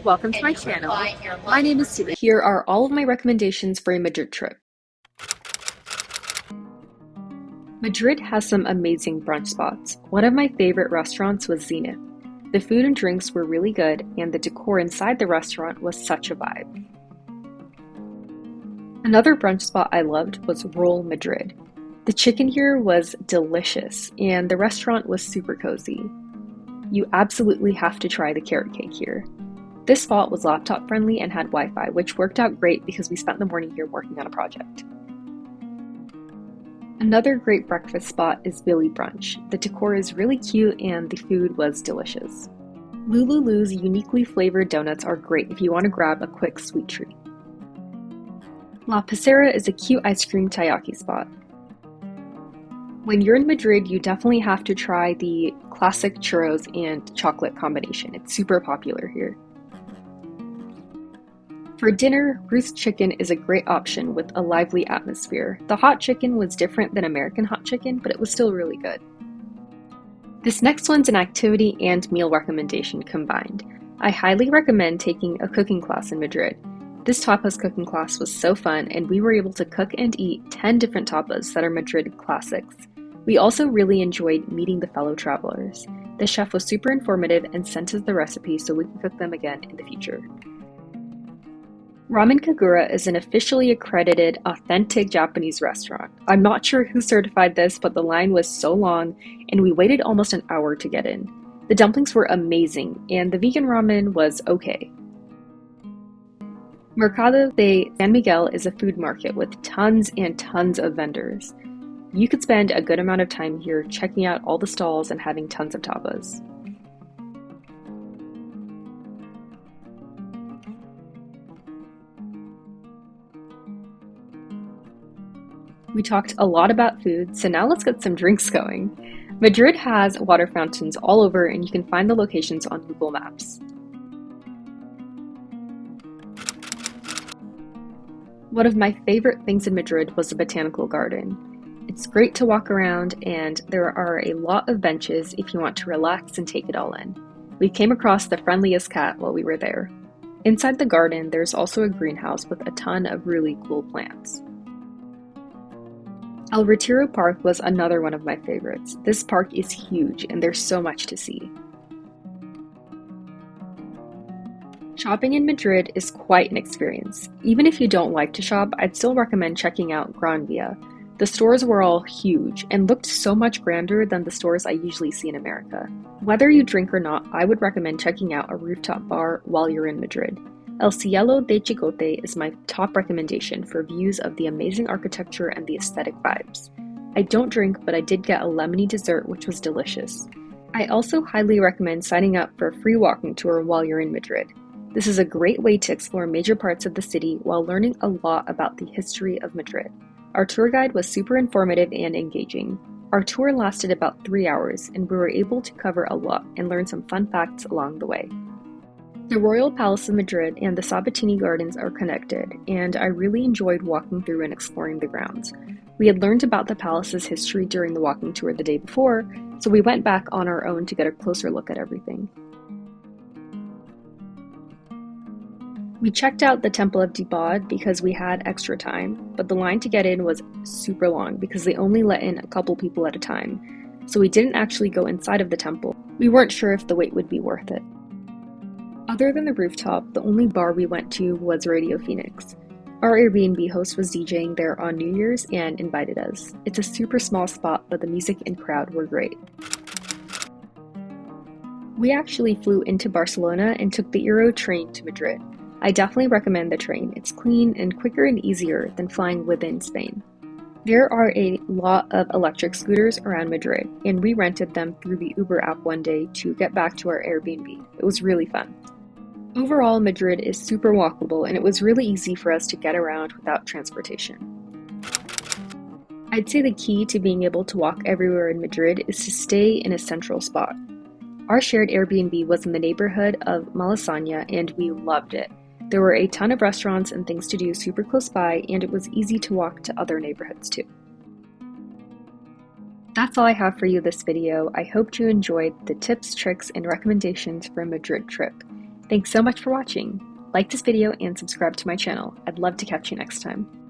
welcome to my channel. My name is Sue. Here are all of my recommendations for a Madrid trip. Madrid has some amazing brunch spots. One of my favorite restaurants was Zenith. The food and drinks were really good, and the decor inside the restaurant was such a vibe. Another brunch spot I loved was Roll Madrid. The chicken here was delicious, and the restaurant was super cozy. You absolutely have to try the carrot cake here. This spot was laptop friendly and had Wi-Fi, which worked out great because we spent the morning here working on a project. Another great breakfast spot is Billy Brunch. The decor is really cute and the food was delicious. Lulu's uniquely flavored donuts are great if you want to grab a quick sweet treat. La Pecera is a cute ice cream taiyaki spot. When you're in Madrid, you definitely have to try the classic churros and chocolate combination. It's super popular here. For dinner, roast chicken is a great option with a lively atmosphere. The hot chicken was different than American hot chicken, but it was still really good. This next one's an activity and meal recommendation combined. I highly recommend taking a cooking class in Madrid. This tapas cooking class was so fun, and we were able to cook and eat 10 different tapas that are Madrid classics. We also really enjoyed meeting the fellow travelers. The chef was super informative and sent us the recipe so we can cook them again in the future. Ramen Kagura is an officially accredited, authentic Japanese restaurant. I'm not sure who certified this, but the line was so long, and we waited almost an hour to get in. The dumplings were amazing, and the vegan ramen was okay. Mercado de San Miguel is a food market with tons and tons of vendors. You could spend a good amount of time here checking out all the stalls and having tons of tapas. We talked a lot about food, so now let's get some drinks going. Madrid has water fountains all over, and you can find the locations on Google Maps. One of my favorite things in Madrid was the botanical garden. It's great to walk around, and there are a lot of benches if you want to relax and take it all in. We came across the friendliest cat while we were there. Inside the garden, there's also a greenhouse with a ton of really cool plants. El Retiro Park was another one of my favorites. This park is huge, and there's so much to see. Shopping in Madrid is quite an experience. Even if you don't like to shop, I'd still recommend checking out Gran Via. The stores were all huge and looked so much grander than the stores I usually see in America. Whether you drink or not, I would recommend checking out a rooftop bar while you're in Madrid. El Cielo de Chicote is my top recommendation for views of the amazing architecture and the aesthetic vibes. I don't drink, but I did get a lemony dessert which was delicious. I also highly recommend signing up for a free walking tour while you're in Madrid. This is a great way to explore major parts of the city while learning a lot about the history of Madrid. Our tour guide was super informative and engaging. Our tour lasted about 3 hours, and we were able to cover a lot and learn some fun facts along the way. The Royal Palace of Madrid and the Sabatini Gardens are connected, and I really enjoyed walking through and exploring the grounds. We had learned about the palace's history during the walking tour the day before, so we went back on our own to get a closer look at everything. We checked out the Temple of Dibad because we had extra time, but the line to get in was super long because they only let in a couple people at a time, so we didn't actually go inside of the temple. We weren't sure if the wait would be worth it. Other than the rooftop, the only bar we went to was Radio Phoenix. Our Airbnb host was DJing there on New Year's and invited us. It's a super small spot, but the music and crowd were great. We actually flew into Barcelona and took the Euro train to Madrid. I definitely recommend the train. It's clean and quicker and easier than flying within Spain. There are a lot of electric scooters around Madrid, and we rented them through the Uber app one day to get back to our Airbnb. It was really fun. Overall, Madrid is super walkable, and it was really easy for us to get around without transportation. I'd say the key to being able to walk everywhere in Madrid is to stay in a central spot. Our shared Airbnb was in the neighborhood of Malasaña, and we loved it. There were a ton of restaurants and things to do super close by, and it was easy to walk to other neighborhoods too. That's all I have for you this video. I hope you enjoyed the tips, tricks, and recommendations for a Madrid trip. Thanks so much for watching. Like this video and subscribe to my channel. I'd love to catch you next time.